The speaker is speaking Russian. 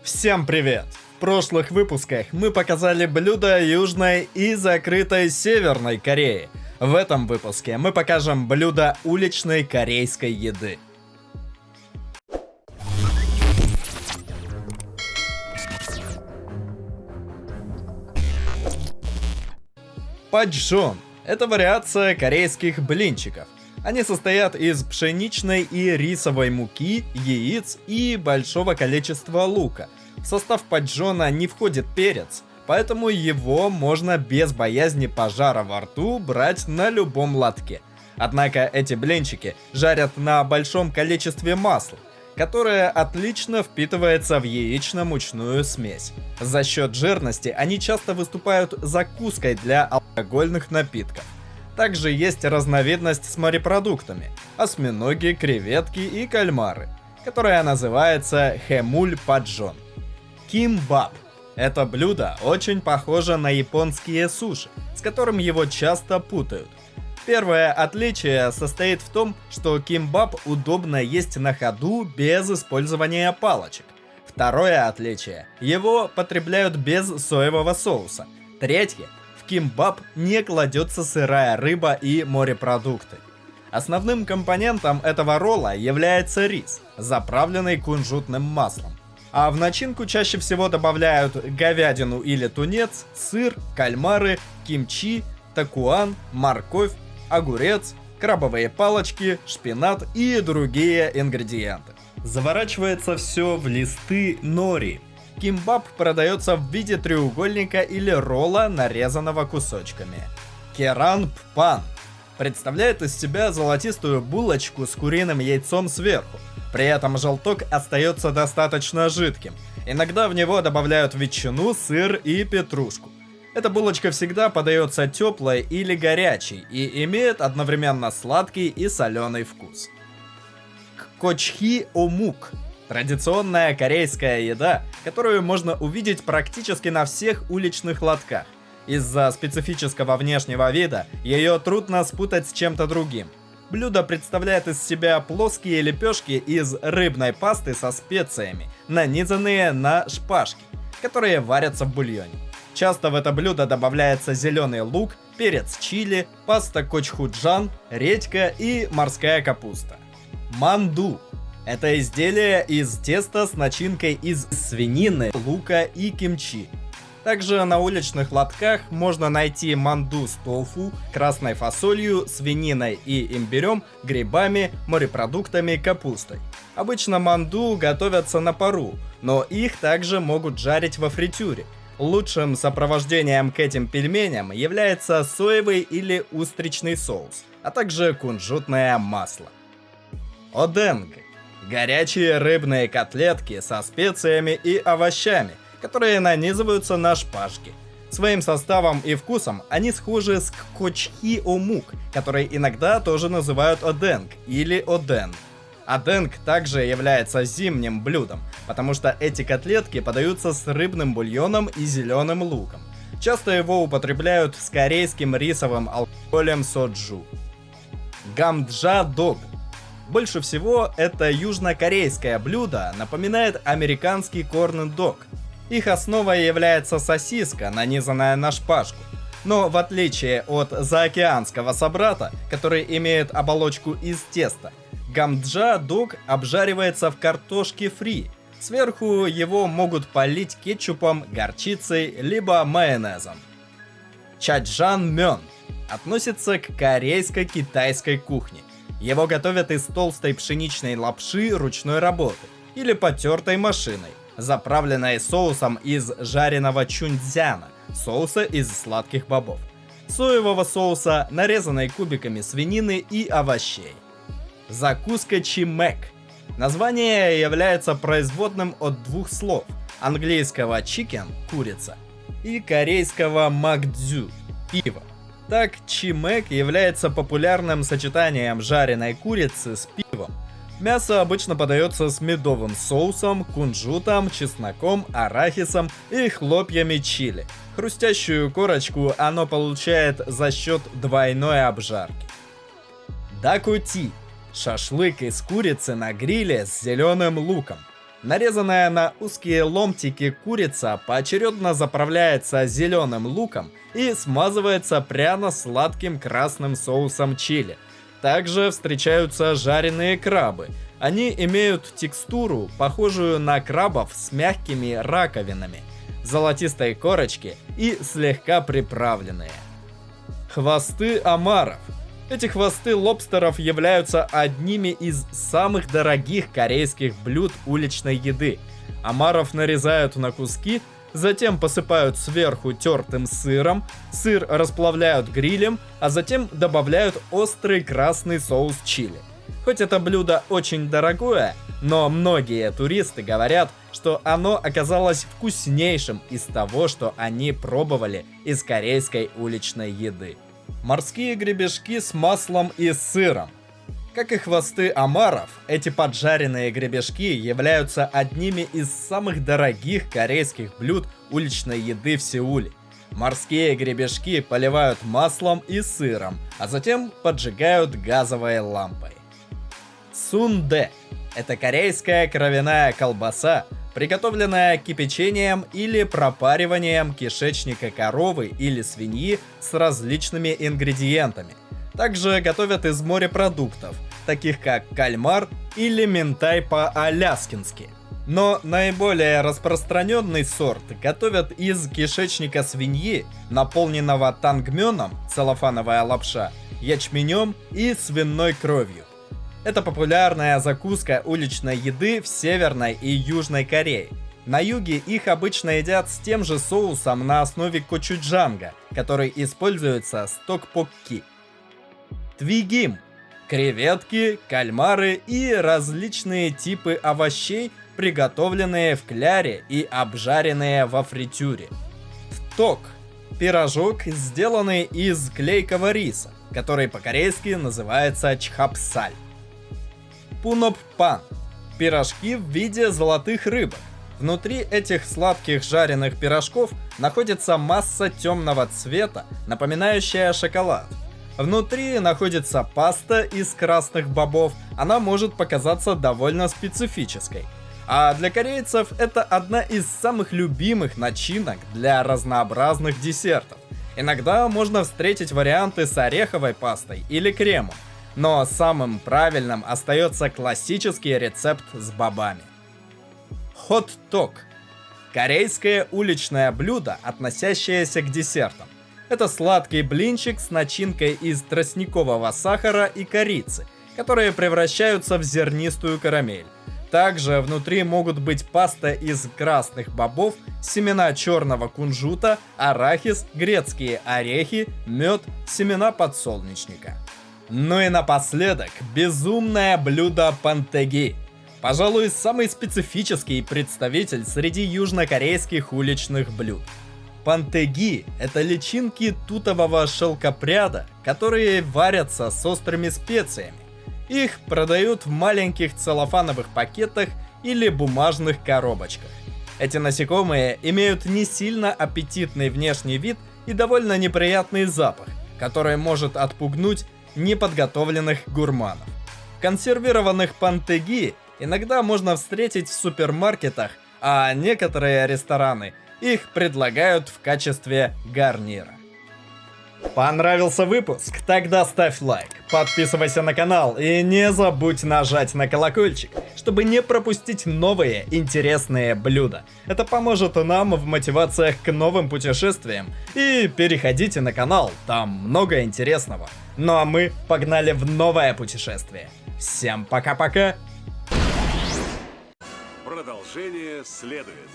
Всем привет! В прошлых выпусках мы показали блюда Южной и закрытой Северной Кореи. В этом выпуске мы покажем блюда уличной корейской еды. Паджон – это вариация корейских блинчиков. Они состоят из пшеничной и рисовой муки, яиц и большого количества лука. В состав паджона не входит перец, поэтому его можно без боязни пожара во рту брать на любом лотке. Однако эти блинчики жарят на большом количестве масла, которое отлично впитывается в яично-мучную смесь. За счет жирности они часто выступают закуской для алкогольных напитков. Также есть разновидность с морепродуктами – осьминоги, креветки и кальмары, которая называется хэмуль паджон. Кимбап – это блюдо очень похоже на японские суши, с которым его часто путают. Первое отличие состоит в том, что кимбап удобно есть на ходу без использования палочек. Второе отличие – его потребляют без соевого соуса. Третье – в кимбап не кладется сырая рыба и морепродукты. Основным компонентом этого ролла является рис, заправленный кунжутным маслом. А в начинку чаще всего добавляют говядину или тунец, сыр, кальмары, кимчи, такуан, морковь, огурец, крабовые палочки, шпинат и другие ингредиенты. Заворачивается все в листы нори. Кимбап продается в виде треугольника или ролла, нарезанного кусочками. Керанппан представляет из себя золотистую булочку с куриным яйцом сверху. При этом желток остается достаточно жидким. Иногда в него добавляют ветчину, сыр и петрушку. Эта булочка всегда подается теплой или горячей и имеет одновременно сладкий и соленый вкус. Ккочхи-омук – традиционная корейская еда, которую можно увидеть практически на всех уличных лотках. Из-за специфического внешнего вида ее трудно спутать с чем-то другим. Блюдо представляет из себя плоские лепешки из рыбной пасты со специями, нанизанные на шпажки, которые варятся в бульоне. Часто в это блюдо добавляется зеленый лук, перец чили, паста кочхуджан, редька и морская капуста. Манду – это изделие из теста с начинкой из свинины, лука и кимчи. Также на уличных лотках можно найти манду с тофу, красной фасолью, свининой и имбирем, грибами, морепродуктами, капустой. Обычно манду готовятся на пару, но их также могут жарить во фритюре. Лучшим сопровождением к этим пельменям является соевый или устричный соус, а также кунжутное масло. Оденг – горячие рыбные котлетки со специями и овощами, которые нанизываются на шпажки. Своим составом и вкусом они схожи с ккочхи-омук, который иногда тоже называют оденг или оден. Оденг также является зимним блюдом, потому что эти котлетки подаются с рыбным бульоном и зеленым луком. Часто его употребляют с корейским рисовым алкоголем соджу. Гамджа-дог. Больше всего это южнокорейское блюдо напоминает американский корн-дог. Их основой является сосиска, нанизанная на шпажку. Но в отличие от заокеанского собрата, который имеет оболочку из теста, гамджа-дог обжаривается в картошке фри. Сверху его могут полить кетчупом, горчицей, либо майонезом. Чаджан-мён относится к корейско-китайской кухне. Его готовят из толстой пшеничной лапши ручной работы или потертой машиной, заправленной соусом из жареного чунцзяна, соуса из сладких бобов, соевого соуса, нарезанной кубиками свинины и овощей. Закуска чимек. Название является производным от двух слов: английского chicken – курица и корейского макдзю – пиво. Так, чимек является популярным сочетанием жареной курицы с пивом. Мясо обычно подается с медовым соусом, кунжутом, чесноком, арахисом и хлопьями чили. Хрустящую корочку оно получает за счет двойной обжарки. Дакути – шашлык из курицы на гриле с зеленым луком. Нарезанная на узкие ломтики курица поочередно заправляется зеленым луком и смазывается пряно-сладким красным соусом чили. Также встречаются жареные крабы. Они имеют текстуру, похожую на крабов с мягкими раковинами, золотистой корочки и слегка приправленные. Хвосты омаров. Эти хвосты лобстеров являются одними из самых дорогих корейских блюд уличной еды. Омаров нарезают на куски, затем посыпают сверху тертым сыром, сыр расплавляют грилем, а затем добавляют острый красный соус чили. Хоть это блюдо очень дорогое, но многие туристы говорят, что оно оказалось вкуснейшим из того, что они пробовали из корейской уличной еды. Морские гребешки с маслом и сыром. Как и хвосты омаров, эти поджаренные гребешки являются одними из самых дорогих корейских блюд уличной еды в Сеуле. Морские гребешки поливают маслом и сыром, а затем поджигают газовой лампой. Сунде – это корейская кровяная колбаса, приготовленная кипячением или пропариванием кишечника коровы или свиньи с различными ингредиентами. Также готовят из морепродуктов, таких как кальмар или минтай по-аляскински. Но наиболее распространенный сорт готовят из кишечника свиньи, наполненного тангмёном, целлофановая лапша, ячменем и свиной кровью. Это популярная закуска уличной еды в Северной и Южной Корее. На юге их обычно едят с тем же соусом на основе кочуджанга, который используется с токбокки. Твигим – креветки, кальмары и различные типы овощей, приготовленные в кляре и обжаренные во фритюре. Ток – пирожок, сделанный из клейкого риса, который по-корейски называется чхапсаль. Пуноппан – пирожки в виде золотых рыбок. Внутри этих сладких жареных пирожков находится масса темного цвета, напоминающая шоколад. Внутри находится паста из красных бобов, она может показаться довольно специфической. А для корейцев это одна из самых любимых начинок для разнообразных десертов. Иногда можно встретить варианты с ореховой пастой или кремом. Но самым правильным остается классический рецепт с бобами. Хот-дог – корейское уличное блюдо, относящееся к десертам. Это сладкий блинчик с начинкой из тростникового сахара и корицы, которые превращаются в зернистую карамель. Также внутри могут быть паста из красных бобов, семена черного кунжута, арахис, грецкие орехи, мед, семена подсолнечника. Ну и напоследок, безумное блюдо пантеги. Пожалуй, самый специфический представитель среди южнокорейских уличных блюд. Пантеги – это личинки тутового шелкопряда, которые варятся с острыми специями. Их продают в маленьких целлофановых пакетах или бумажных коробочках. Эти насекомые имеют не сильно аппетитный внешний вид и довольно неприятный запах, который может отпугнуть неподготовленных гурманов. Консервированных пантеги иногда можно встретить в супермаркетах, а некоторые рестораны их предлагают в качестве гарнира. Понравился выпуск? Тогда ставь лайк, подписывайся на канал и не забудь нажать на колокольчик, чтобы не пропустить новые интересные блюда. Это поможет нам в мотивациях к новым путешествиям. И переходите на канал, там много интересного. Ну а мы погнали в новое путешествие. Всем пока-пока! Продолжение следует.